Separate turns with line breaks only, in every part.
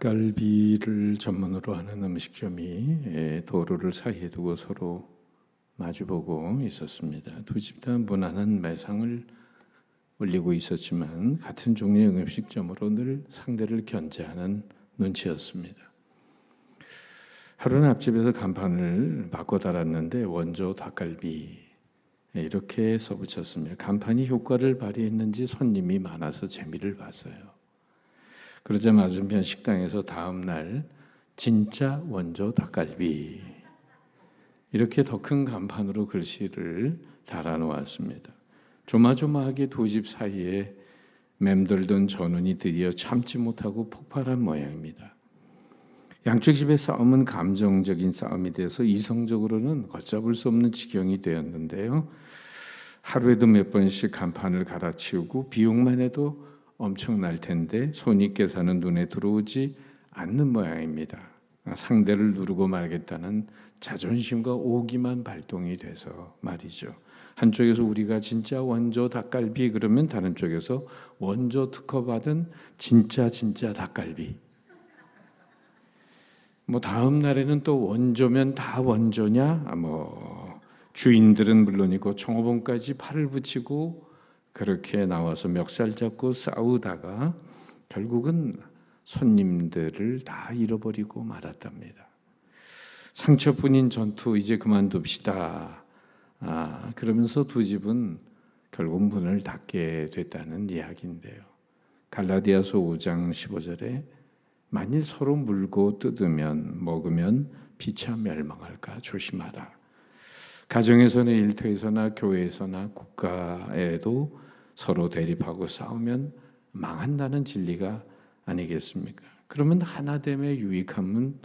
닭갈비를 전문으로 하는 음식점이 도로를 사이에 두고 서로 마주보고 있었습니다. 두 집단 무난한 매상을 올리고 있었지만 같은 종류의 음식점으로 늘 상대를 견제하는 눈치였습니다. 하루는 앞집에서 간판을 바꿔 달았는데 원조 닭갈비 이렇게 써붙였습니다. 간판이 효과를 발휘했는지 손님이 많아서 재미를 봤어요. 그러자 맞은편 식당에서 다음 날 진짜 원조 닭갈비 이렇게 더 큰 간판으로 글씨를 달아놓았습니다. 조마조마하게 두 집 사이에 맴돌던 전운이 드디어 참지 못하고 폭발한 모양입니다. 양쪽 집의 싸움은 감정적인 싸움이 되어서 이성적으로는 걷잡을 수 없는 지경이 되었는데요. 하루에도 몇 번씩 간판을 갈아치우고 비용만 해도 엄청날 텐데 손익계산은 눈에 들어오지 않는 모양입니다. 상대를 누르고 말겠다는 자존심과 오기만 발동이 돼서 말이죠. 한쪽에서 우리가 진짜 원조 닭갈비 그러면 다른 쪽에서 원조 특허받은 진짜 닭갈비. 다음 날에는 또 원조면 다 원조냐? 주인들은 물론이고 종업원까지 팔을 붙이고 그렇게 나와서 멱살 잡고 싸우다가 결국은 손님들을 다 잃어버리고 말았답니다. 상처뿐인 전투 이제 그만둡시다. 그러면서 두 집은 결국 문을 닫게 됐다는 이야기인데요. 갈라디아서 5장 15절에 만일 서로 물고 뜯으면 먹으면 피차 멸망할까 조심하라. 가정에서나 일터에서나 교회에서나 국가에도 서로 대립하고 싸우면 망한다는 진리가 아니겠습니까? 그러면 하나됨의 유익함은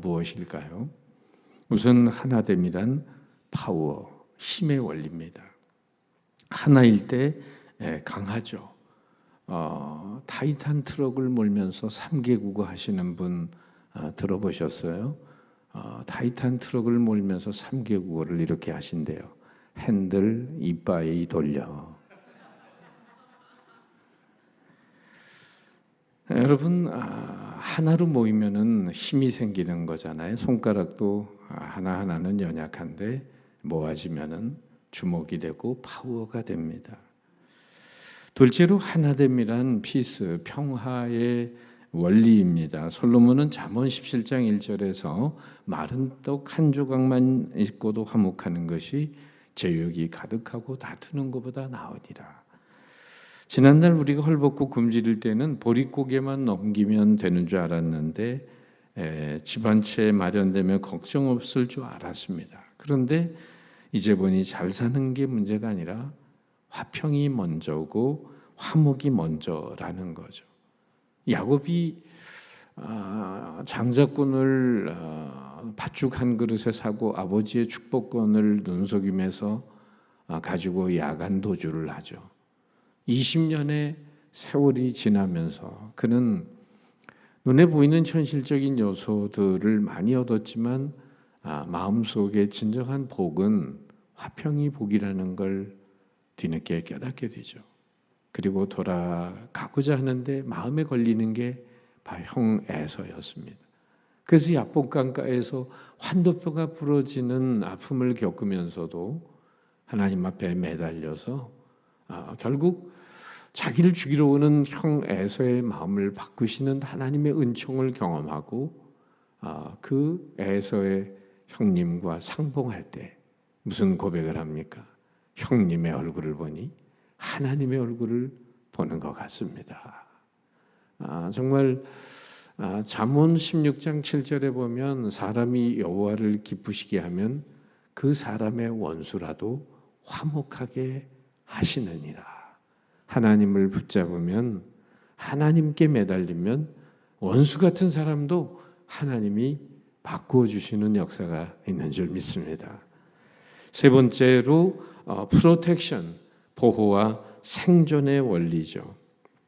무엇일까요? 우선 하나됨이란 파워, 힘의 원리입니다. 하나일 때 강하죠. 타이탄 트럭을 몰면서 3개국어 하시는 분 들어보셨어요? 타이탄 트럭을 몰면서 3개국어를 이렇게 하신대요. 핸들, 이빠이 돌려. 여러분 하나로 모이면은 힘이 생기는 거잖아요. 손가락도 하나하나는 연약한데 모아지면은 주먹이 되고 파워가 됩니다. 둘째로 하나됨이란 피스, 평화의 원리입니다. 솔로몬은 잠언 17장 1절에서 마른 떡 한 조각만 있고도 화목하는 것이 제육이 가득하고 다투는 것보다 나으니라. 지난날 우리가 헐벗고 굶주릴 때는 보릿고개만 넘기면 되는 줄 알았는데 집 한 채 마련되면 걱정 없을 줄 알았습니다. 그런데 이제 보니 잘 사는 게 문제가 아니라 화평이 먼저고 화목이 먼저라는 거죠. 야곱이 장자권을 팥죽 한 그릇에 사고 아버지의 축복권을 눈속임에서 가지고 야간 도주를 하죠. 20년의 세월이 지나면서 그는 눈에 보이는 현실적인 요소들을 많이 얻었지만 마음속에 진정한 복은 화평이 복이라는 걸 뒤늦게 깨닫게 되죠. 그리고 돌아가고자 하는데 마음에 걸리는 게 바로 형 에서였습니다. 그래서 야복강가에서 환도뼈가 부러지는 아픔을 겪으면서도 하나님 앞에 매달려서 결국 자기를 죽이러 오는 형 에서의 마음을 바꾸시는 하나님의 은총을 경험하고 그 에서의 형님과 상봉할 때 무슨 고백을 합니까? 형님의 얼굴을 보니 하나님의 얼굴을 보는 것 같습니다. 정말 잠언 16장 7절에 보면 사람이 여호와를 기쁘시게 하면 그 사람의 원수라도 화목하게 하시느니라. 하나님을 붙잡으면 하나님께 매달리면 원수 같은 사람도 하나님이 바꾸어 주시는 역사가 있는 줄 믿습니다. 세 번째로 프로텍션, 보호와 생존의 원리죠.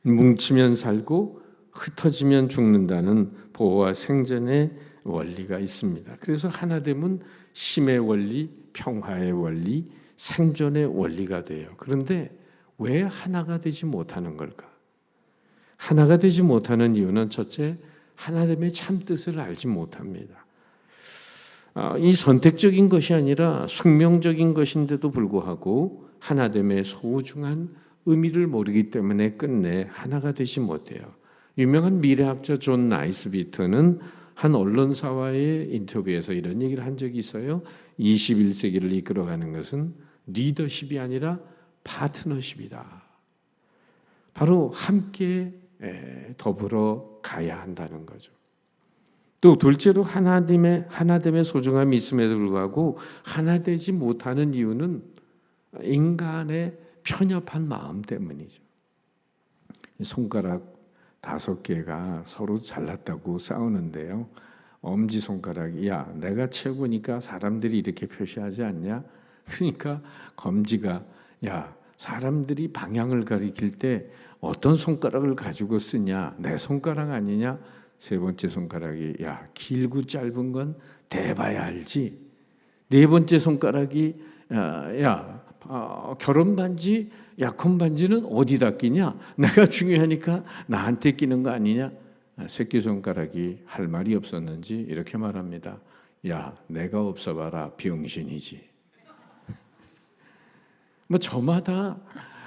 뭉치면 살고 흩어지면 죽는다는 보호와 생존의 원리가 있습니다. 그래서 하나됨은 힘의 원리, 평화의 원리, 생존의 원리가 돼요. 그런데 왜 하나가 되지 못하는 걸까? 하나가 되지 못하는 이유는 첫째, 하나됨의 참 뜻을 알지 못합니다. 이 선택적인 것이 아니라 숙명적인 것인데도 불구하고 하나됨의 소중한 의미를 모르기 때문에 끝내 하나가 되지 못해요. 유명한 미래학자 존 나이스비트는 한 언론사와의 인터뷰에서 이런 얘기를 한 적이 있어요. 21세기를 이끌어가는 것은 리더십이 아니라 파트너십이다. 바로 함께 더불어 가야 한다는 거죠. 또 둘째로 하나됨의 소중함이 있음에도 불구하고 하나 되지 못하는 이유는 인간의 편협한 마음 때문이죠. 손가락 5개가 서로 잘났다고 싸우는데요. 엄지손가락이 야 내가 최고니까 사람들이 이렇게 표시하지 않냐? 그러니까 검지가 야 사람들이 방향을 가리킬 때 어떤 손가락을 가지고 쓰냐? 내 손가락 아니냐? 세 번째 손가락이 야 길고 짧은 건 대봐야 알지. 네 번째 손가락이 결혼 반지 약혼 반지는 어디다 끼냐? 내가 중요하니까 나한테 끼는 거 아니냐? 새끼손가락이 할 말이 없었는지 이렇게 말합니다. 야 내가 없어봐라 병신이지. 뭐 저마다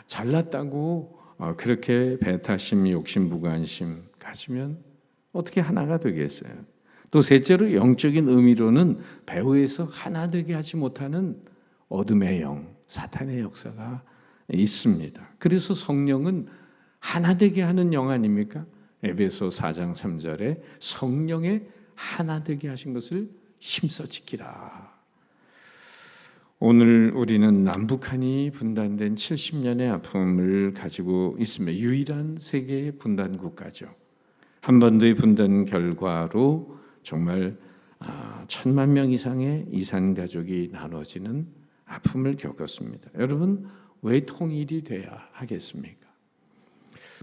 잘났다고 그렇게 배타심, 욕심, 무관심 가지면 어떻게 하나가 되겠어요? 또 셋째로 영적인 의미로는 배후에서 하나 되게 하지 못하는 어둠의 영, 사탄의 역사가 있습니다. 그래서 성령은 하나 되게 하는 영 아닙니까? 에베소 4장 3절에 성령의 하나 되게 하신 것을 힘써 지키라. 오늘 우리는 남북한이 분단된 70년의 아픔을 가지고 있으며 유일한 세계의 분단 국가죠. 한반도의 분단 결과로 정말 1,000만 명 이상의 이산 가족이 나눠지는 아픔을 겪었습니다. 여러분 왜 통일이 돼야 하겠습니까?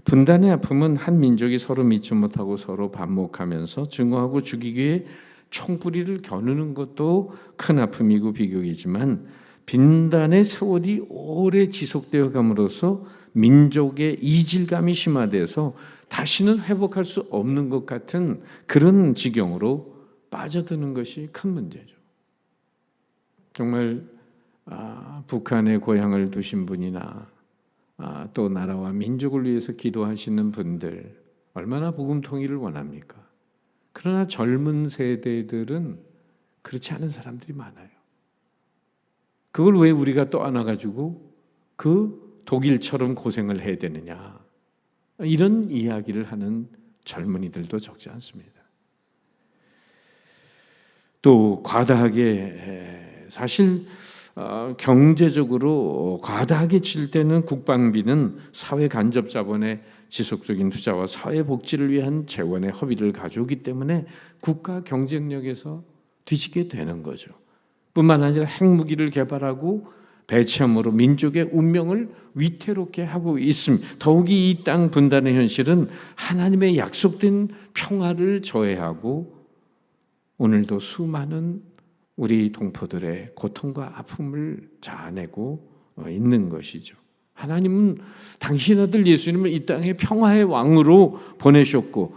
분단의 아픔은 한 민족이 서로 믿지 못하고 서로 반목하면서 증오하고 죽이기 위해 총뿌리를 겨누는 것도 큰 아픔이고 비극이지만 분단의 세월이 오래 지속되어 감으로써 민족의 이질감이 심화돼서 다시는 회복할 수 없는 것 같은 그런 지경으로 빠져드는 것이 큰 문제죠. 정말 북한에 고향을 두신 분이나 또 나라와 민족을 위해서 기도하시는 분들 얼마나 복음 통일을 원합니까? 그러나 젊은 세대들은 그렇지 않은 사람들이 많아요. 그걸 왜 우리가 또 안아가지고 그 독일처럼 고생을 해야 되느냐 이런 이야기를 하는 젊은이들도 적지 않습니다. 또 과다하게 사실 경제적으로 과다하게 칠 때는 국방비는 사회 간접 자본의 지속적인 투자와 사회 복지를 위한 재원의 허비를 가져오기 때문에 국가 경쟁력에서 뒤지게 되는 거죠. 뿐만 아니라 핵무기를 개발하고 배치함으로 민족의 운명을 위태롭게 하고 있습니다. 더욱이 이 땅 분단의 현실은 하나님의 약속된 평화를 저해하고 오늘도 수많은 우리 동포들의 고통과 아픔을 자아내고 있는 것이죠. 하나님은 당신 아들 예수님을 이 땅에 평화의 왕으로 보내셨고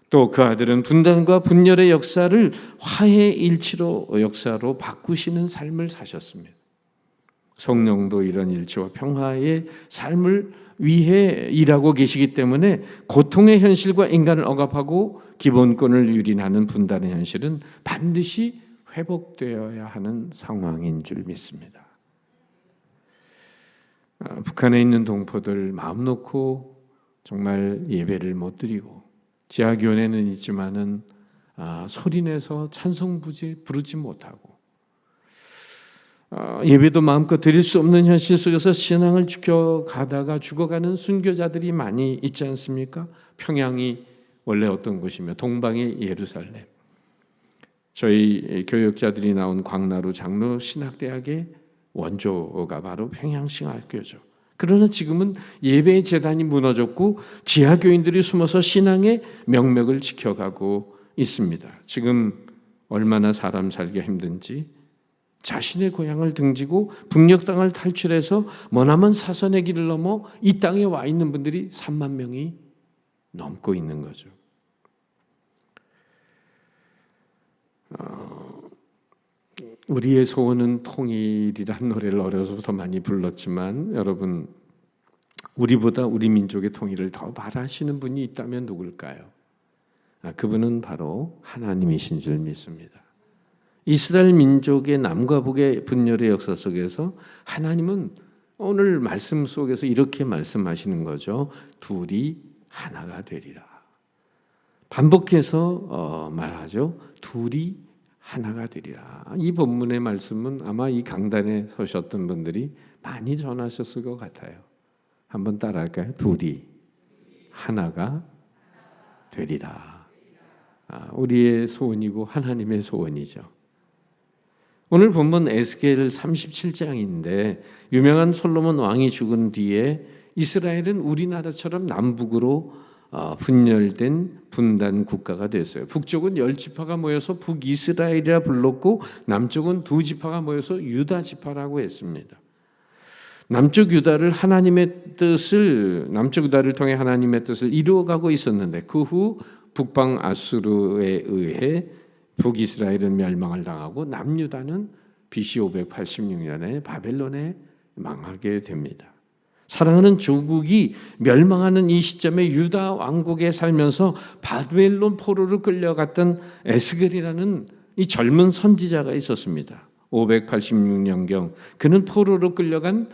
또 그 아들은 분단과 분열의 역사를 화해의 일치로 역사로 바꾸시는 삶을 사셨습니다. 성령도 이런 일치와 평화의 삶을 위해 일하고 계시기 때문에 고통의 현실과 인간을 억압하고 기본권을 유린하는 분단의 현실은 반드시 회복되어야 하는 상황인 줄 믿습니다. 북한에 있는 동포들 마음 놓고 정말 예배를 못 드리고 지하교회는 있지만은 소리내서 찬송 부르지 못하고 예배도 마음껏 드릴 수 없는 현실 속에서 신앙을 지켜가다가 죽어가는 순교자들이 많이 있지 않습니까? 평양이 원래 어떤 곳이며 동방의 예루살렘. 저희 교역자들이 나온 광나루 장로 신학대학의 원조가 바로 평양신학교죠. 그러나 지금은 예배의 재단이 무너졌고 지하교인들이 숨어서 신앙의 명맥을 지켜가고 있습니다. 지금 얼마나 사람 살기가 힘든지 자신의 고향을 등지고 북녘 땅을 탈출해서 머나먼 사선의 길을 넘어 이 땅에 와 있는 분들이 3만 명이 넘고 있는 거죠. 우리의 소원은 통일이란 노래를 어려서부터 많이 불렀지만 여러분, 우리보다 우리 민족의 통일을 더 바라시는 분이 있다면 누굴까요? 그분은 바로 하나님이신 줄 믿습니다. 이스라엘 민족의 남과 북의 분열의 역사 속에서 하나님은 오늘 말씀 속에서 이렇게 말씀하시는 거죠. 둘이 하나가 되리라. 반복해서 말하죠. 둘이 하나가 되리라. 이 본문의 말씀은 아마 이 강단에 서셨던 분들이 많이 전하셨을 것 같아요. 한번 따라할까요? 둘이 하나가 되리라. 우리의 소원이고 하나님의 소원이죠. 오늘 본문 에스겔 37장인데 유명한 솔로몬 왕이 죽은 뒤에 이스라엘은 우리나라처럼 남북으로 분열된 분단 국가가 됐어요. 북쪽은 10지파가 모여서 북이스라엘이라 불렀고 남쪽은 2지파가 모여서 유다 지파라고 했습니다. 남쪽 유다를 통해 하나님의 뜻을 이루어가고 있었는데 그 후 북방 아수르에 의해 북이스라엘은 멸망을 당하고 남유다는 BC 586년에 바벨론에 망하게 됩니다. 사랑하는 조국이 멸망하는 이 시점에 유다 왕국에 살면서 바벨론 포로로 끌려갔던 에스겔이라는 이 젊은 선지자가 있었습니다. 586년경 그는 포로로 끌려간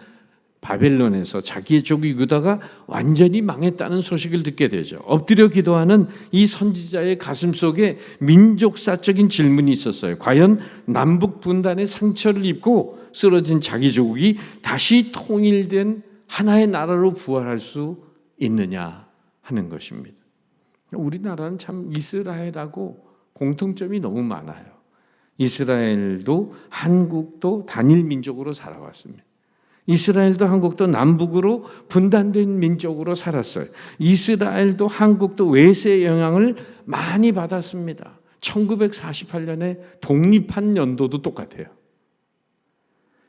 바벨론에서 자기의 조국 유다가 완전히 망했다는 소식을 듣게 되죠. 엎드려 기도하는 이 선지자의 가슴 속에 민족사적인 질문이 있었어요. 과연 남북 분단의 상처를 입고 쓰러진 자기 조국이 다시 통일된 하나의 나라로 부활할 수 있느냐 하는 것입니다. 우리나라는 참 이스라엘하고 공통점이 너무 많아요. 이스라엘도 한국도 단일 민족으로 살아왔습니다. 이스라엘도 한국도 남북으로 분단된 민족으로 살았어요. 이스라엘도 한국도 외세의 영향을 많이 받았습니다. 1948년에 독립한 연도도 똑같아요.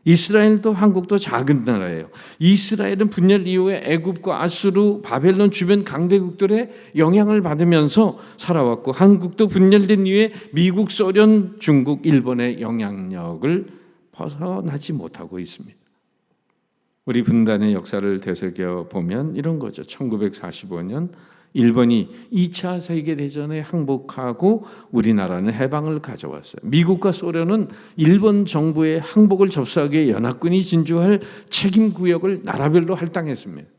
이스라엘도 한국도 작은 나라예요. 이스라엘은 분열 이후에 애굽과 아수르, 바벨론 주변 강대국들의 영향을 받으면서 살아왔고 한국도 분열된 이후에 미국, 소련, 중국, 일본의 영향력을 벗어나지 못하고 있습니다. 우리 분단의 역사를 되새겨 보면 이런 거죠. 1945년 일본이 2차 세계대전에 항복하고 우리나라는 해방을 가져왔어요. 미국과 소련은 일본 정부의 항복을 접수하기 위해 연합군이 진주할 책임 구역을 나라별로 할당했습니다.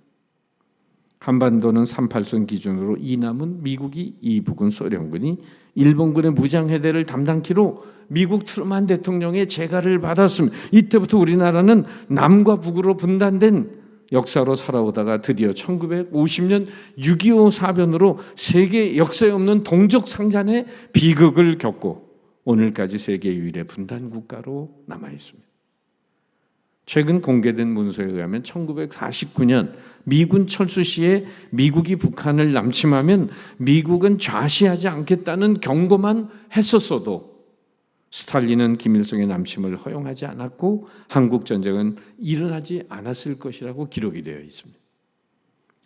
한반도는 38선 기준으로 이남은 미국이, 이북은 소련군이 일본군의 무장해대를 담당키로 미국 트루만 대통령의 재가를 받았습니다. 이때부터 우리나라는 남과 북으로 분단된 역사로 살아오다가 드디어 1950년 6.25 사변으로 세계 역사에 없는 동족 상잔의 비극을 겪고 오늘까지 세계 유일의 분단 국가로 남아 있습니다. 최근 공개된 문서에 의하면 1949년 미군 철수 시에 미국이 북한을 남침하면 미국은 좌시하지 않겠다는 경고만 했었어도 스탈린은 김일성의 남침을 허용하지 않았고 한국전쟁은 일어나지 않았을 것이라고 기록이 되어 있습니다.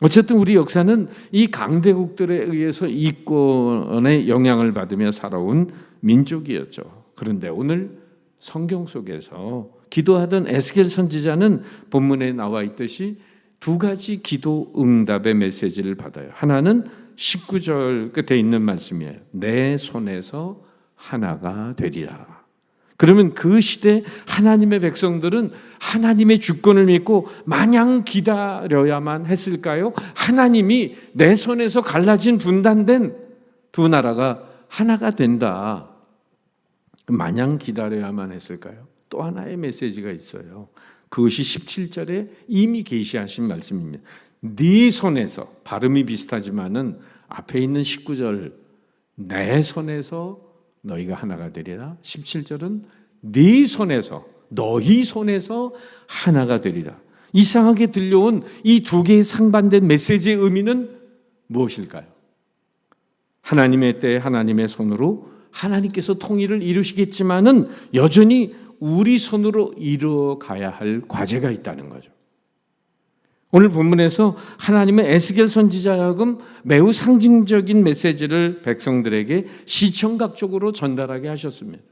어쨌든 우리 역사는 이 강대국들에 의해서 이권의 영향을 받으며 살아온 민족이었죠. 그런데 오늘 성경 속에서 기도하던 에스겔 선지자는 본문에 나와 있듯이 두 가지 기도 응답의 메시지를 받아요. 하나는 19절 끝에 있는 말씀이에요. 내 손에서 하나가 되리라. 그러면 그 시대 하나님의 백성들은 하나님의 주권을 믿고 마냥 기다려야만 했을까요? 하나님이 내 손에서 갈라진 분단된 두 나라가 하나가 된다. 마냥 기다려야만 했을까요? 또 하나의 메시지가 있어요. 그것이 17절에 이미 계시하신 말씀입니다. 네 손에서, 발음이 비슷하지만은 앞에 있는 19절 내 손에서 너희가 하나가 되리라. 17절은 네 손에서, 너희 손에서 하나가 되리라. 이상하게 들려온 이 두 개의 상반된 메시지의 의미는 무엇일까요? 하나님의 때에 하나님의 손으로 하나님께서 통일을 이루시겠지만은 여전히 우리 손으로 이루어가야 할 과제가 있다는 거죠. 오늘 본문에서 하나님의 에스겔 선지자와 하여금 매우 상징적인 메시지를 백성들에게 시청각적으로 전달하게 하셨습니다.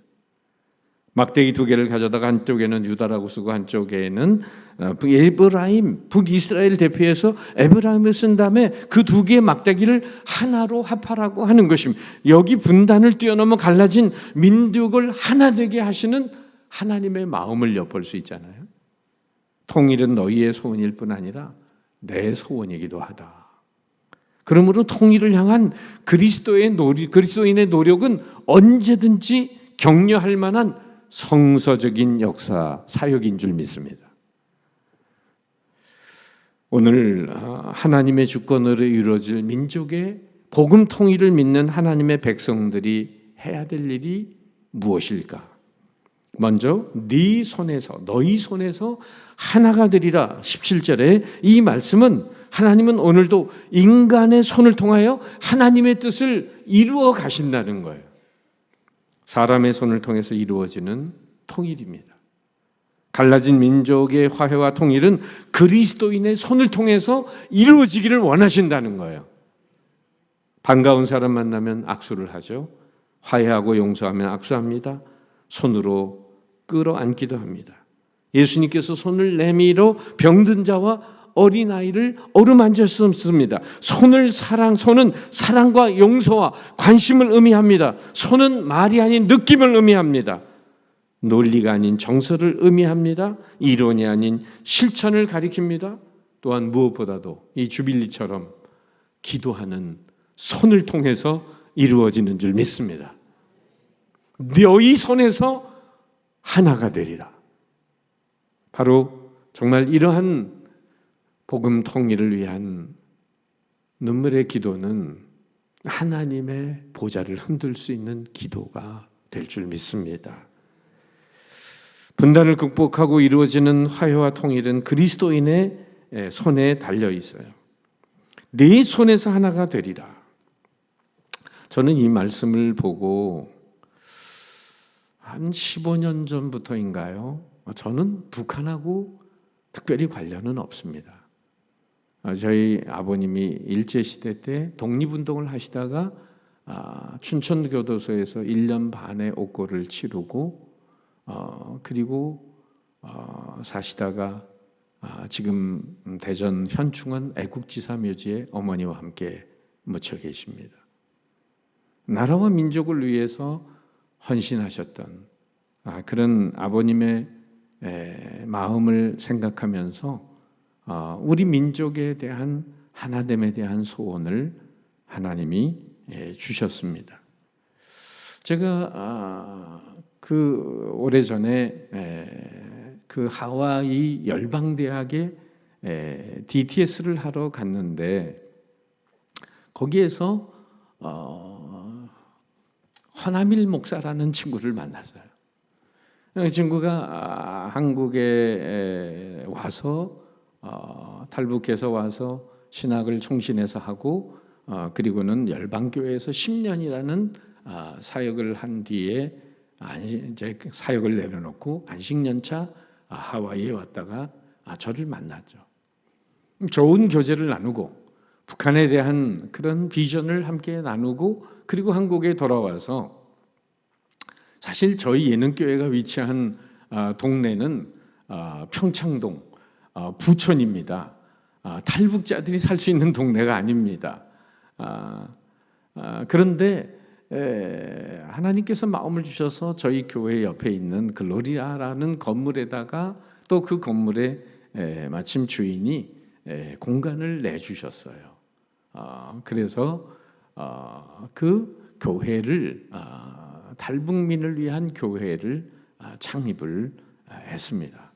막대기 2개를 가져다가 한쪽에는 유다라고 쓰고 한쪽에는 에브라임, 북이스라엘 대표해서 에브라임을 쓴 다음에 그 2개의 막대기를 하나로 합하라고 하는 것입니다. 여기 분단을 뛰어넘어 갈라진 민족을 하나 되게 하시는 하나님의 마음을 엿볼 수 있잖아요. 통일은 너희의 소원일 뿐 아니라 내 소원이기도 하다. 그러므로 통일을 향한 그리스도인의 노력은 언제든지 격려할 만한 성서적인 역사, 사역인 줄 믿습니다. 오늘 하나님의 주권으로 이루어질 민족의 복음 통일을 믿는 하나님의 백성들이 해야 될 일이 무엇일까? 먼저 네 손에서, 너희 손에서 하나가 되리라. 17절에 이 말씀은 하나님은 오늘도 인간의 손을 통하여 하나님의 뜻을 이루어 가신다는 거예요. 사람의 손을 통해서 이루어지는 통일입니다. 갈라진 민족의 화해와 통일은 그리스도인의 손을 통해서 이루어지기를 원하신다는 거예요. 반가운 사람 만나면 악수를 하죠. 화해하고 용서하면 악수합니다. 손으로 끌어안기도 합니다. 예수님께서 손을 내밀어 병든 자와 어린아이를 어루만졌습니다. 손은 사랑과 용서와 관심을 의미합니다. 손은 말이 아닌 느낌을 의미합니다. 논리가 아닌 정서를 의미합니다. 이론이 아닌 실천을 가리킵니다. 또한 무엇보다도 이 주빌리처럼 기도하는 손을 통해서 이루어지는 줄 믿습니다. 너희 손에서 하나가 되리라. 바로 정말 이러한 복음 통일을 위한 눈물의 기도는 하나님의 보좌를 흔들 수 있는 기도가 될 줄 믿습니다. 분단을 극복하고 이루어지는 화해와 통일은 그리스도인의 손에 달려 있어요. 네 손에서 하나가 되리라. 저는 이 말씀을 보고 한 15년 전부터인가요? 저는 북한하고 특별히 관련은 없습니다. 저희 아버님이 일제시대 때 독립운동을 하시다가 춘천교도소에서 1년 반의 옥고를 치르고 그리고 사시다가 지금 대전 현충원 애국지사 묘지에 어머니와 함께 묻혀 계십니다. 나라와 민족을 위해서 헌신하셨던 그런 아버님의 마음을 생각하면서 우리 민족에 대한 하나됨에 대한 소원을 하나님이 주셨습니다. 제가 그 오래전에 그 하와이 열방대학에 DTS를 하러 갔는데 거기에서 허남일 목사라는 친구를 만났어요. 그 친구가 한국에 와서 탈북해서 와서 신학을 총신해서 하고 그리고는 열방교회에서 10년이라는 사역을 한 뒤에 이제 사역을 내려놓고 안식년차 하와이에 왔다가 저를 만났죠. 좋은 교제를 나누고 북한에 대한 그런 비전을 함께 나누고 그리고 한국에 돌아와서 사실 저희 예능교회가 위치한 동네는 평창동 부천입니다. 탈북자들이 살 수 있는 동네가 아닙니다. 그런데 하나님께서 마음을 주셔서 저희 교회 옆에 있는 글로리아라는 건물에다가 또 그 건물에 마침 주인이 공간을 내주셨어요. 그래서 그 교회를 탈북민을 위한 교회를 창립을 했습니다.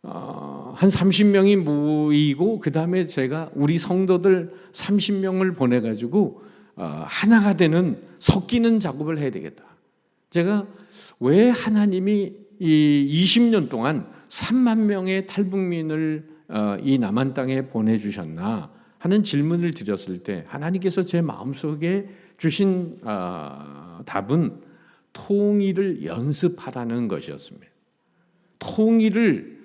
한 30명이 모이고 그 다음에 제가 우리 성도들 30명을 보내가지고 하나가 되는 섞이는 작업을 해야 되겠다. 제가 왜 하나님이 이 20년 동안 3만 명의 탈북민을 이 남한 땅에 보내주셨나 하는 질문을 드렸을 때 하나님께서 제 마음속에 주신 답은 통일을 연습하라는 것이었습니다. 통일을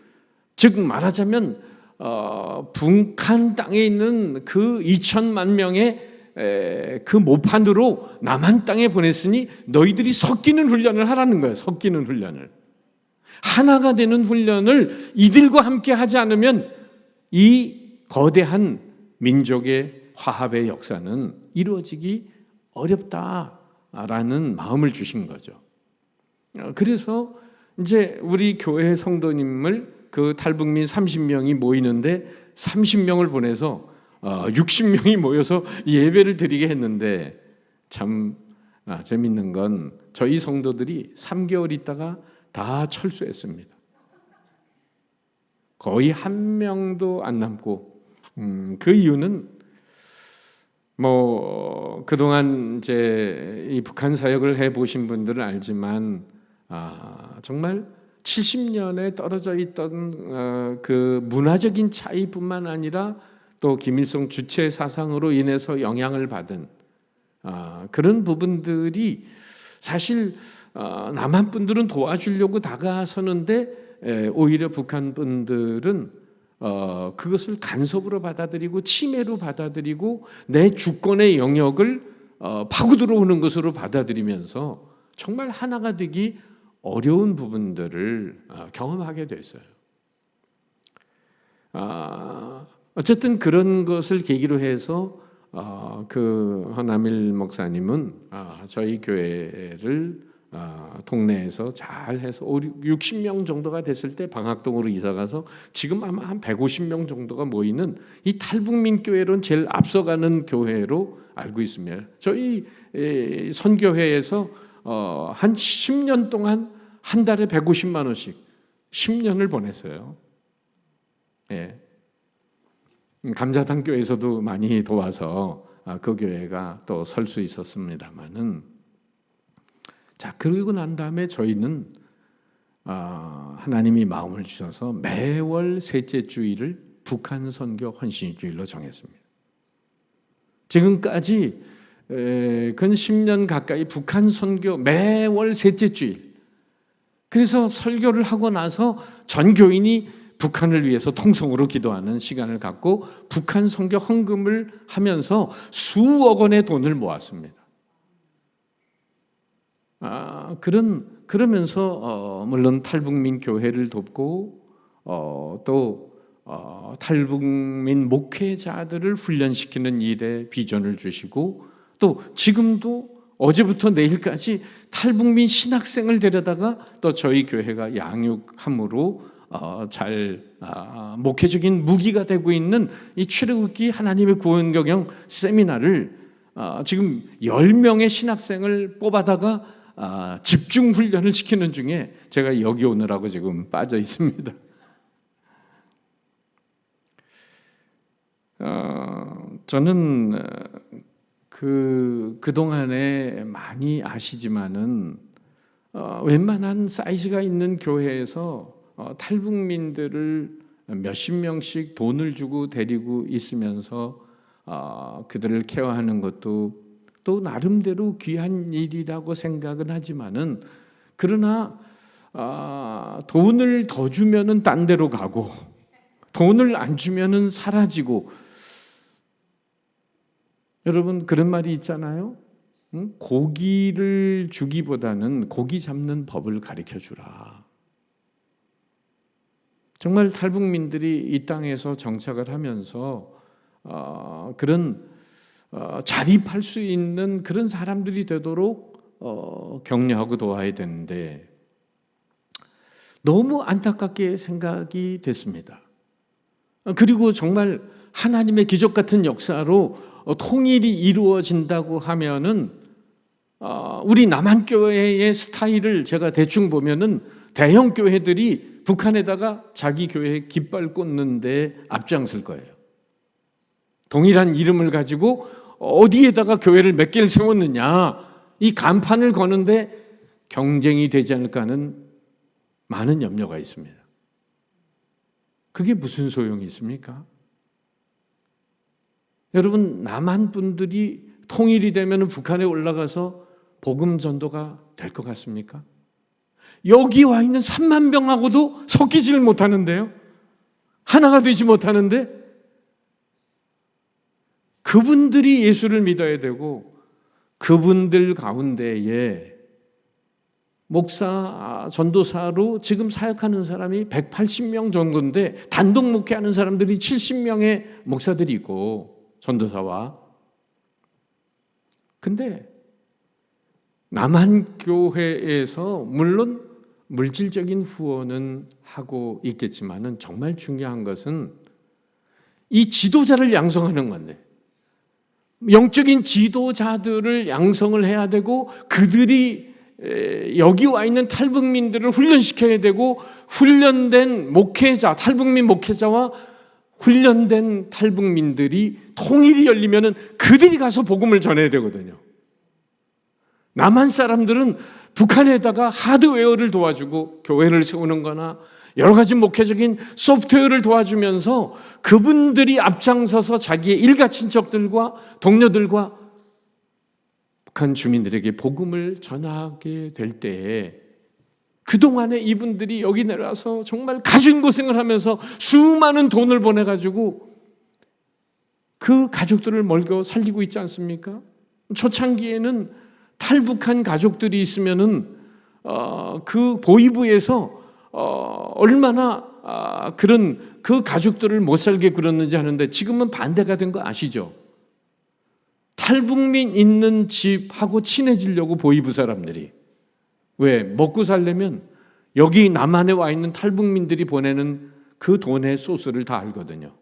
즉 말하자면 북한 땅에 있는 그 2천만 명의 그 모판으로 남한 땅에 보냈으니 너희들이 섞이는 훈련을 하라는 거예요. 섞이는 훈련을. 하나가 되는 훈련을 이들과 함께 하지 않으면 이 거대한 민족의 화합의 역사는 이루어지기 어렵다라는 마음을 주신 거죠. 그래서 이제 우리 교회 성도님을 그 탈북민 30명이 모이는데 30명을 보내서 60명이 모여서 예배를 드리게 했는데 참 재밌는 건 저희 성도들이 3개월 있다가 다 철수했습니다. 거의 한 명도 안 남고 그 이유는 뭐 그동안 이제 이 북한 사역을 해 보신 분들은 알지만 정말 70년에 떨어져 있던 그 문화적인 차이뿐만 아니라 또 김일성 주체 사상으로 인해서 영향을 받은 그런 부분들이 사실 남한 분들은 도와주려고 다가서는데 오히려 북한 분들은 그것을 간섭으로 받아들이고 침해로 받아들이고 내 주권의 영역을 파고 들어오는 것으로 받아들이면서 정말 하나가 되기 어려운 부분들을 경험하게 됐어요. 어쨌든 그런 것을 계기로 해서 그 허남일 목사님은 저희 교회를 동네에서 잘 해서 60명 정도가 됐을 때 방학동으로 이사가서 지금 아마 한 150명 정도가 모이는 이 탈북민 교회로는 제일 앞서가는 교회로 알고 있습니다. 저희 선교회에서 한 10년 동안 한 달에 150만 원씩 10년을 보냈어요. 예. 감자탕 교회에서도 많이 도와서 그 교회가 또 설 수 있었습니다만은, 자, 그러고 난 다음에 저희는 하나님이 마음을 주셔서 매월 셋째 주일을 북한 선교 헌신주일로 정했습니다. 지금까지 근 10년 가까이 북한 선교 매월 셋째 주일. 그래서 설교를 하고 나서 전 교인이 북한을 위해서 통성으로 기도하는 시간을 갖고 북한 선교 헌금을 하면서 수억 원의 돈을 모았습니다. 그러면서 물론 탈북민 교회를 돕고 또 탈북민 목회자들을 훈련시키는 일에 비전을 주시고, 또 지금도 어제부터 내일까지 탈북민 신학생을 데려다가 또 저희 교회가 양육함으로 잘 목회적인 무기가 되고 있는 이 출애굽기 하나님의 구원 경영 세미나를 지금 10명의 신학생을 뽑아다가 집중 훈련을 시키는 중에 제가 여기 오느라고 지금 빠져 있습니다. 저는 그동안에 많이 아시지만은 웬만한 사이즈가 있는 교회에서 탈북민들을 몇십 명씩 돈을 주고 데리고 있으면서 그들을 케어하는 것도 또 나름대로 귀한 일이라고 생각은 하지만은, 그러나 돈을 더 주면은 딴 데로 가고 돈을 안 주면은 사라지고, 여러분 그런 말이 있잖아요. 고기를 주기보다는 고기 잡는 법을 가르쳐 주라. 정말 탈북민들이 이 땅에서 정착을 하면서 그런 자립할 수 있는 그런 사람들이 되도록 격려하고 도와야 되는데 너무 안타깝게 생각이 됐습니다. 그리고 정말 하나님의 기적 같은 역사로 통일이 이루어진다고 하면은 우리 남한교회의 스타일을 제가 대충 보면은 대형 교회들이 북한에다가 자기 교회 깃발 꽂는 데 앞장설 거예요. 동일한 이름을 가지고 어디에다가 교회를 몇 개를 세웠느냐, 이 간판을 거는데 경쟁이 되지 않을까 하는 많은 염려가 있습니다. 그게 무슨 소용이 있습니까? 여러분, 남한 분들이 통일이 되면 북한에 올라가서 복음 전도가 될 것 같습니까? 여기 와 있는 3만 명하고도 섞이지를 못하는데요. 하나가 되지 못하는데, 그분들이 예수를 믿어야 되고 그분들 가운데에 목사, 전도사로 지금 사역하는 사람이 180명 정도인데 단독 목회하는 사람들이 70명의 목사들이 있고 전도사와. 근데 남한교회에서 물론 물질적인 후원은 하고 있겠지만은 정말 중요한 것은 이 지도자를 양성하는 건데, 영적인 지도자들을 양성을 해야 되고 그들이 여기 와 있는 탈북민들을 훈련시켜야 되고, 훈련된 목회자, 탈북민 목회자와 훈련된 탈북민들이 통일이 열리면은 그들이 가서 복음을 전해야 되거든요. 남한 사람들은 북한에다가 하드웨어를 도와주고 교회를 세우는 거나 여러 가지 목회적인 소프트웨어를 도와주면서 그분들이 앞장서서 자기의 일가 친척들과 동료들과 북한 주민들에게 복음을 전하게 될 때에 그동안에 이분들이 여기 내려와서 정말 가진고생을 하면서 수많은 돈을 보내가지고 그 가족들을 먹여 살리고 있지 않습니까? 초창기에는 탈북한 가족들이 있으면은 그 보이부에서 얼마나 그런 그 가족들을 못 살게 굴었는지 하는데 지금은 반대가 된 거 아시죠? 탈북민 있는 집하고 친해지려고 보이부 사람들이. 왜? 먹고 살려면 여기 남한에 와 있는 탈북민들이 보내는 그 돈의 소스를 다 알거든요.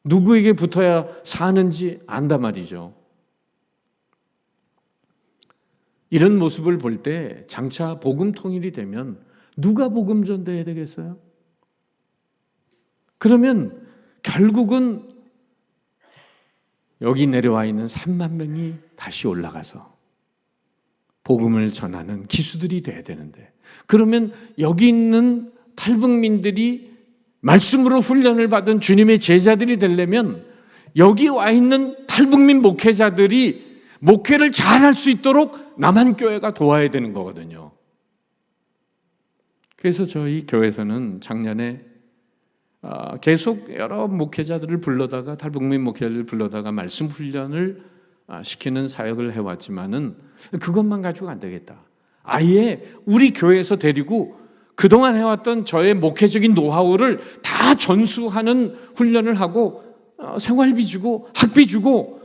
누구에게 붙어야 사는지 안단 말이죠. 이런 모습을 볼 때 장차 복음 통일이 되면 누가 복음 전도해야 되겠어요? 그러면 결국은 여기 내려와 있는 3만 명이 다시 올라가서 복음을 전하는 기수들이 돼야 되는데, 그러면 여기 있는 탈북민들이 말씀으로 훈련을 받은 주님의 제자들이 되려면 여기 와 있는 탈북민 목회자들이 목회를 잘할 수 있도록 남한교회가 도와야 되는 거거든요. 그래서 저희 교회에서는 작년에 계속 여러 목회자들을 불러다가, 탈북민 목회자들을 불러다가 말씀 훈련을 시키는 사역을 해왔지만은 그것만 가지고 안 되겠다. 아예 우리 교회에서 데리고 그동안 해왔던 저의 목회적인 노하우를 다 전수하는 훈련을 하고 생활비 주고 학비 주고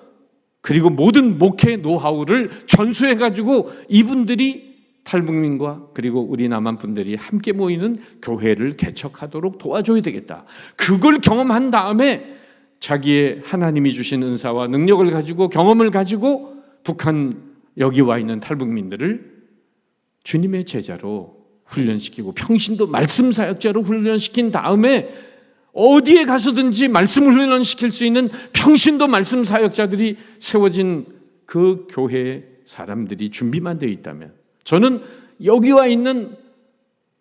그리고 모든 목회 노하우를 전수해가지고 이분들이 탈북민과 그리고 우리 남한 분들이 함께 모이는 교회를 개척하도록 도와줘야 되겠다. 그걸 경험한 다음에 자기의 하나님이 주신 은사와 능력을 가지고 경험을 가지고 북한 여기 와 있는 탈북민들을 주님의 제자로 훈련시키고 평신도 말씀 사역자로 훈련시킨 다음에 어디에 가서든지 말씀을 훈련시킬 수 있는 평신도 말씀 사역자들이 세워진 그 교회의 사람들이 준비만 되어 있다면, 저는 여기 와 있는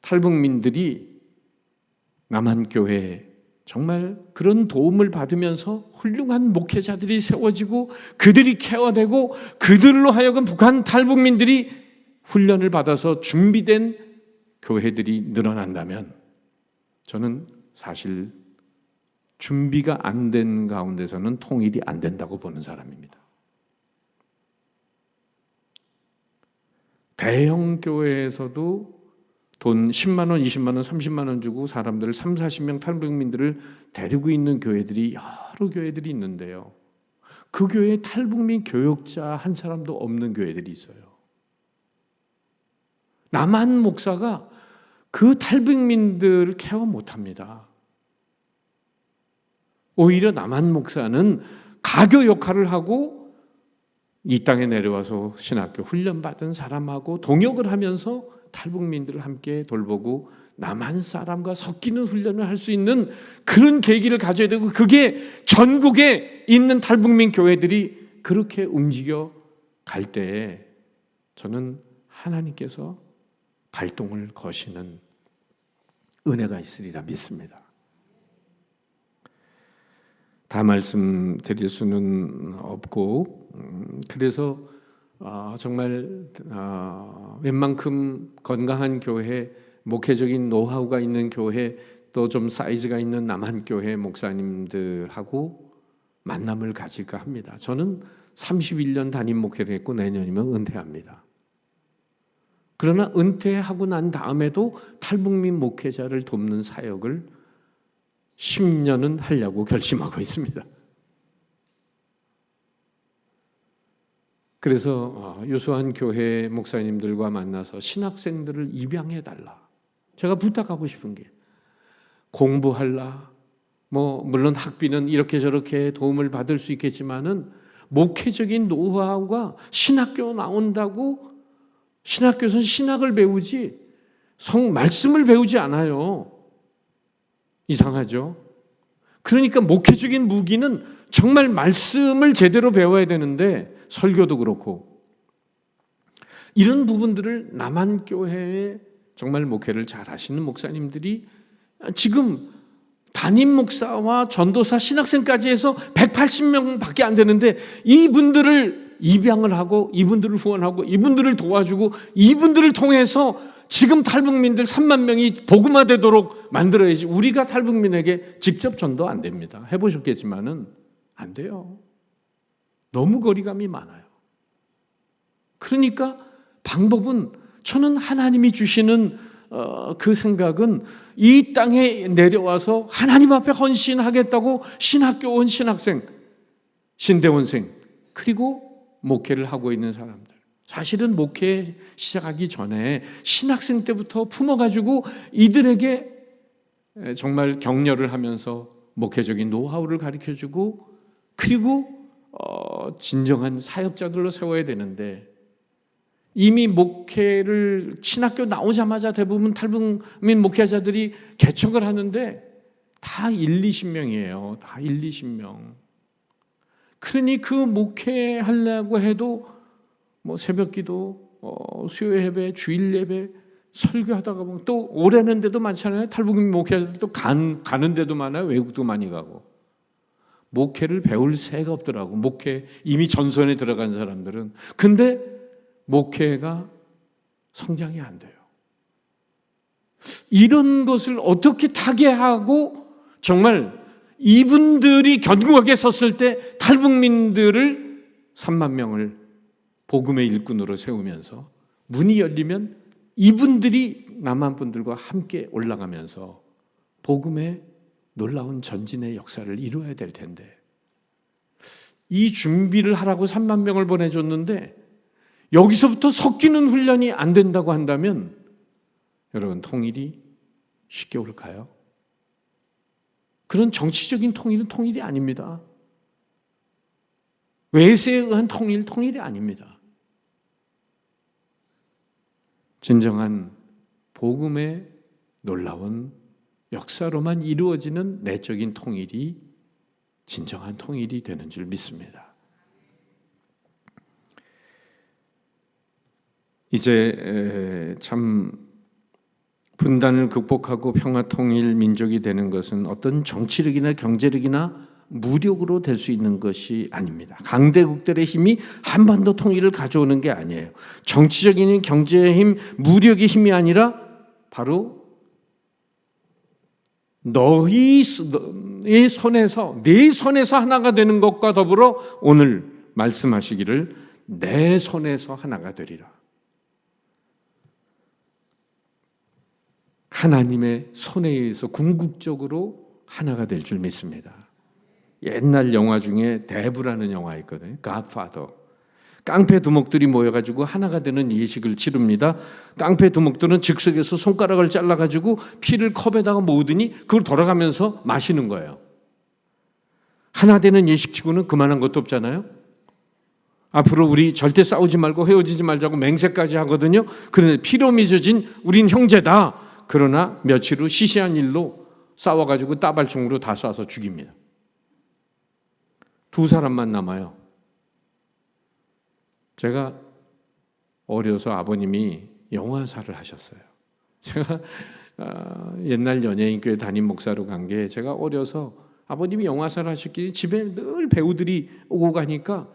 탈북민들이 남한교회에 정말 그런 도움을 받으면서 훌륭한 목회자들이 세워지고 그들이 케어되고 그들로 하여금 북한 탈북민들이 훈련을 받아서 준비된 교회들이 늘어난다면, 저는 사실 준비가 안 된 가운데서는 통일이 안 된다고 보는 사람입니다. 대형 교회에서도 돈 10만 원, 20만 원, 30만 원 주고 사람들을 3, 40명 탈북민들을 데리고 있는 교회들이 여러 교회들이 있는데요. 그 교회에 탈북민 교역자 한 사람도 없는 교회들이 있어요. 남한 목사가 그 탈북민들을 케어 못합니다. 오히려 남한 목사는 가교 역할을 하고 이 땅에 내려와서 신학교 훈련받은 사람하고 동역을 하면서 탈북민들을 함께 돌보고 남한 사람과 섞이는 훈련을 할 수 있는 그런 계기를 가져야 되고, 그게 전국에 있는 탈북민 교회들이 그렇게 움직여 갈 때에 저는 하나님께서 발동을 거시는 은혜가 있으리라 믿습니다. 다 말씀드릴 수는 없고, 그래서 정말 웬만큼 건강한 교회, 목회적인 노하우가 있는 교회, 또 좀 사이즈가 있는 남한교회 목사님들하고 만남을 가질까 합니다. 저는 31년 담임 목회를 했고 내년이면 은퇴합니다. 그러나 은퇴하고 난 다음에도 탈북민 목회자를 돕는 사역을 10년은 하려고 결심하고 있습니다. 그래서 유수한 교회 목사님들과 만나서 신학생들을 입양해달라. 제가 부탁하고 싶은 게 공부할라. 물론 학비는 이렇게 저렇게 도움을 받을 수 있겠지만은 목회적인 노하우가 신학교 나온다고 신학교에서는 신학을 배우지 말씀을 배우지 않아요. 이상하죠? 그러니까 목회적인 무기는 정말 말씀을 제대로 배워야 되는데 설교도 그렇고 이런 부분들을 남한교회에 정말 목회를 잘 하시는 목사님들이 지금 담임 목사와 전도사 신학생까지 해서 180명밖에 안 되는데 이분들을 입양을 하고 이분들을 후원하고 이분들을 도와주고 이분들을 통해서 지금 탈북민들 3만 명이 복음화되도록 만들어야지. 우리가 탈북민에게 직접 전도 안 됩니다. 해보셨겠지만은 안 돼요. 너무 거리감이 많아요. 그러니까 방법은 저는 하나님이 주시는 그 생각은 이 땅에 내려와서 하나님 앞에 헌신하겠다고 신학교 온 신학생, 신대원생 그리고 목회를 하고 있는 사람들. 사실은 목회 시작하기 전에 신학생 때부터 품어가지고 이들에게 정말 격려를 하면서 목회적인 노하우를 가르쳐주고 그리고 진정한 사역자들로 세워야 되는데 이미 목회를 신학교 나오자마자 대부분 탈북민 목회자들이 개척을 하는데 다 1, 20명이에요. 다 1, 20명. 그러니 그 목회하려고 해도 새벽기도, 수요 예배, 주일 예배, 설교하다가 보면 또 오래는 데도 많잖아요. 탈북민 목회자들 또 가는 데도 많아요. 외국도 많이 가고. 목회를 배울 새가 없더라고. 목회 이미 전선에 들어간 사람들은. 근데 목회가 성장이 안 돼요. 이런 것을 어떻게 타개하고 정말 이분들이 견고하게 섰을 때 탈북민들을 3만 명을 복음의 일꾼으로 세우면서 문이 열리면 이분들이 남한 분들과 함께 올라가면서 복음의 놀라운 전진의 역사를 이루어야 될 텐데 이 준비를 하라고 3만 명을 보내줬는데 여기서부터 섞이는 훈련이 안 된다고 한다면 여러분 통일이 쉽게 올까요? 그런 정치적인 통일은 통일이 아닙니다. 외세에 의한 통일이 아닙니다. 진정한 복음의 놀라운 역사로만 이루어지는 내적인 통일이 진정한 통일이 되는 줄 믿습니다. 이제 참 분단을 극복하고 평화통일 민족이 되는 것은 어떤 정치력이나 경제력이나 무력으로 될 수 있는 것이 아닙니다. 강대국들의 힘이 한반도 통일을 가져오는 게 아니에요. 정치적인 힘, 경제의 힘, 무력의 힘이 아니라 바로 너희 손에서 내 손에서 하나가 되는 것과 더불어 오늘 말씀하시기를 내 손에서 하나가 되리라. 하나님의 손에 의해서 궁극적으로 하나가 될 줄 믿습니다. 옛날 영화 중에 대부라는 영화 있거든요. Godfather. 깡패 두목들이 모여가지고 하나가 되는 예식을 치릅니다. 깡패 두목들은 즉석에서 손가락을 잘라가지고 피를 컵에다가 모으더니 그걸 돌아가면서 마시는 거예요. 하나 되는 예식치고는 그만한 것도 없잖아요. 앞으로 우리 절대 싸우지 말고 헤어지지 말자고 맹세까지 하거든요. 그런데 피로 맺어진 우린 형제다. 그러나 며칠 후 시시한 일로 싸워가지고 따발총으로 다 쏴서 죽입니다. 두 사람만 남아요. 제가 어려서 아버님이 영화사를 하셨어요. 제가 옛날 연예인교회 담임 목사로 간 게 제가 어려서 아버님이 영화사를 하셨기에 집에 늘 배우들이 오고 가니까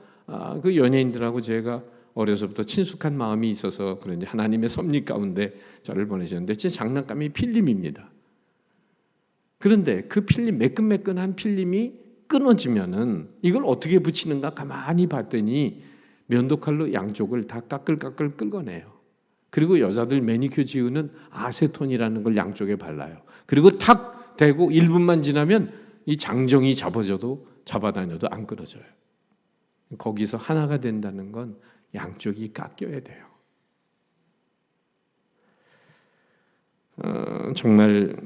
그 연예인들하고 제가 어려서부터 친숙한 마음이 있어서 그런지 하나님의 섭리 가운데 저를 보내셨는데 제 장난감이 필름입니다. 그런데 그 필름, 매끈매끈한 필름이 끊어지면은 이걸 어떻게 붙이는가 가만히 봤더니 면도칼로 양쪽을 다 까끌까끌 긁어내요. 그리고 여자들 매니큐어 지우는 아세톤이라는 걸 양쪽에 발라요. 그리고 탁 대고 1분만 지나면 이 장정이 잡아다녀도 안 끊어져요. 거기서 하나가 된다는 건 양쪽이 깎여야 돼요. 정말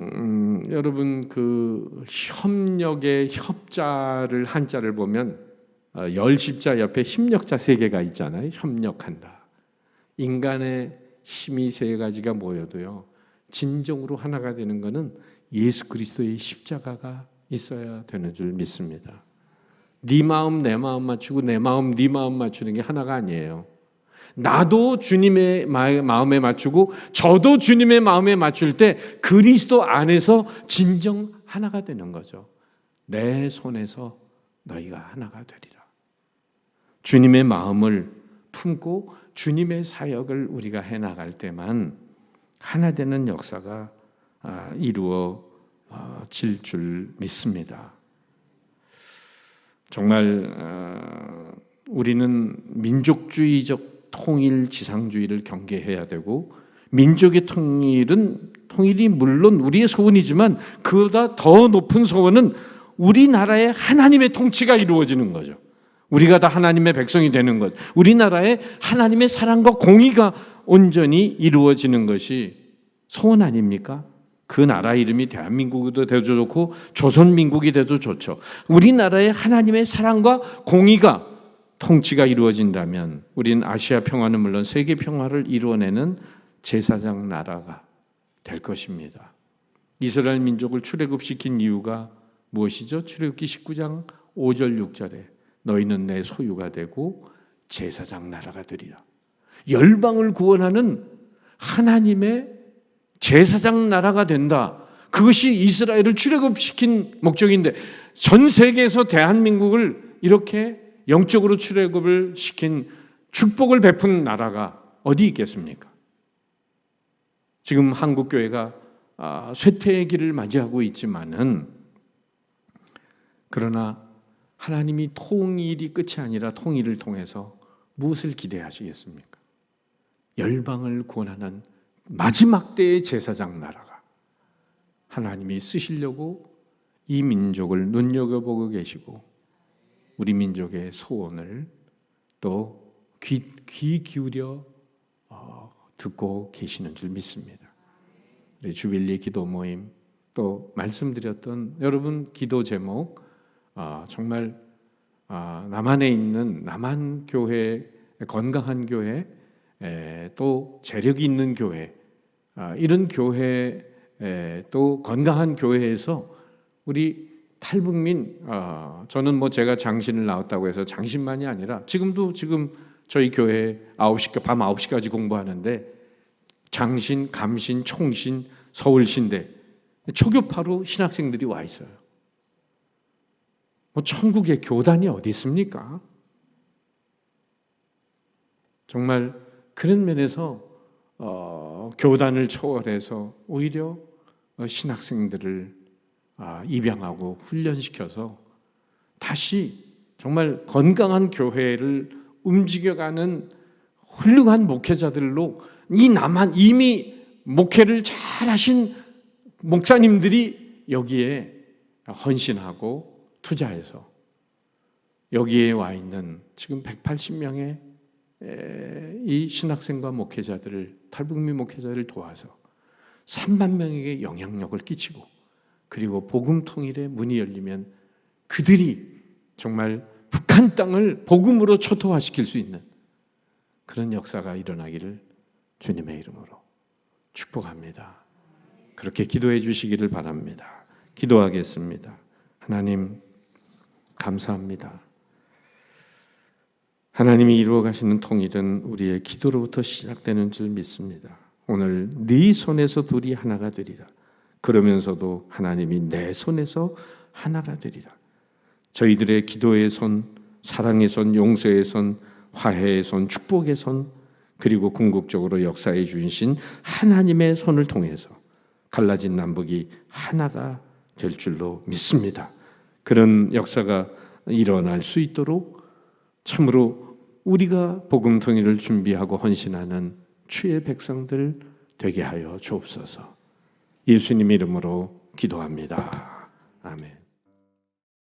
여러분 그 협력의 협자를 한자를 보면 열십자 옆에 힘력자 3개가 있잖아요. 협력한다. 인간의 힘이 3가지가 모여도요, 진정으로 하나가 되는 것은 예수 그리스도의 십자가가 있어야 되는 줄 믿습니다. 네 마음 내 마음 맞추고 내 마음 네 마음 맞추는 게 하나가 아니에요. 나도 주님의 마음에 맞추고 저도 주님의 마음에 맞출 때 그리스도 안에서 진정 하나가 되는 거죠. 내 손에서 너희가 하나가 되리라. 주님의 마음을 품고 주님의 사역을 우리가 해나갈 때만 하나 되는 역사가 이루어질 줄 믿습니다. 정말 우리는 민족주의적 통일 지상주의를 경계해야 되고, 민족의 통일이 물론 우리의 소원이지만 그보다 더 높은 소원은 우리나라의 하나님의 통치가 이루어지는 거죠. 우리가 다 하나님의 백성이 되는 것, 우리나라에 하나님의 사랑과 공의가 온전히 이루어지는 것이 소원 아닙니까? 그 나라 이름이 대한민국도 돼도 좋고 조선민국이 돼도 좋죠. 우리나라에 하나님의 사랑과 공의가 통치가 이루어진다면 우리는 아시아 평화는 물론 세계 평화를 이루어내는 제사장 나라가 될 것입니다. 이스라엘 민족을 출애굽시킨 이유가 무엇이죠? 출애굽기 19장 5절 6절에 너희는 내 소유가 되고 제사장 나라가 되리라. 열방을 구원하는 하나님의 제사장 나라가 된다. 그것이 이스라엘을 출애굽시킨 목적인데, 전 세계에서 대한민국을 이렇게 영적으로 출애굽을 시킨 축복을 베푼 나라가 어디 있겠습니까? 지금 한국 교회가 쇠퇴의 길을 맞이하고 있지만은, 그러나 하나님이 통일이 끝이 아니라 통일을 통해서 무엇을 기대하시겠습니까? 열방을 구원하는 마지막 때의 제사장 나라가 하나님이 쓰시려고 이 민족을 눈여겨보고 계시고, 우리 민족의 소원을 또 귀 기울여 듣고 계시는 줄 믿습니다. 우리 주빌리 기도 모임, 또 말씀드렸던 여러분 기도 제목, 정말 남한에 있는 남한 교회, 건강한 교회, 또 재력이 있는 교회, 이런 교회, 또 건강한 교회에서 우리 탈북민, 저는 제가 장신을 나왔다고 해서 장신만이 아니라 지금 저희 교회 밤 9시까지 공부하는데 장신, 감신, 총신, 서울신대 초교파로 신학생들이 와 있어요. 천국에 교단이 어디 있습니까? 정말 그런 면에서 교단을 초월해서 오히려 신학생들을 입양하고 훈련시켜서 다시 정말 건강한 교회를 움직여가는 훌륭한 목회자들로, 이 남한 이미 목회를 잘하신 목사님들이 여기에 헌신하고 투자해서 여기에 와 있는 지금 180명의 이 신학생과 목회자들을, 탈북민 목회자를 도와서 3만 명에게 영향력을 끼치고, 그리고 복음 통일의 문이 열리면 그들이 정말 북한 땅을 복음으로 초토화시킬 수 있는 그런 역사가 일어나기를 주님의 이름으로 축복합니다. 그렇게 기도해 주시기를 바랍니다. 기도하겠습니다. 하나님 감사합니다. 하나님이 이루어 가시는 통일은 우리의 기도로부터 시작되는 줄 믿습니다. 오늘 네 손에서 둘이 하나가 되리라. 그러면서도 하나님이 내 손에서 하나가 되리라. 저희들의 기도의 손, 사랑의 손, 용서의 손, 화해의 손, 축복의 손, 그리고 궁극적으로 역사해 주신 하나님의 손을 통해서 갈라진 남북이 하나가 될 줄로 믿습니다. 그런 역사가 일어날 수 있도록 참으로 우리가 복음 통일을 준비하고 헌신하는 주의 백성들 되게 하여 주옵소서. 예수님 이름으로 기도합니다. 아멘.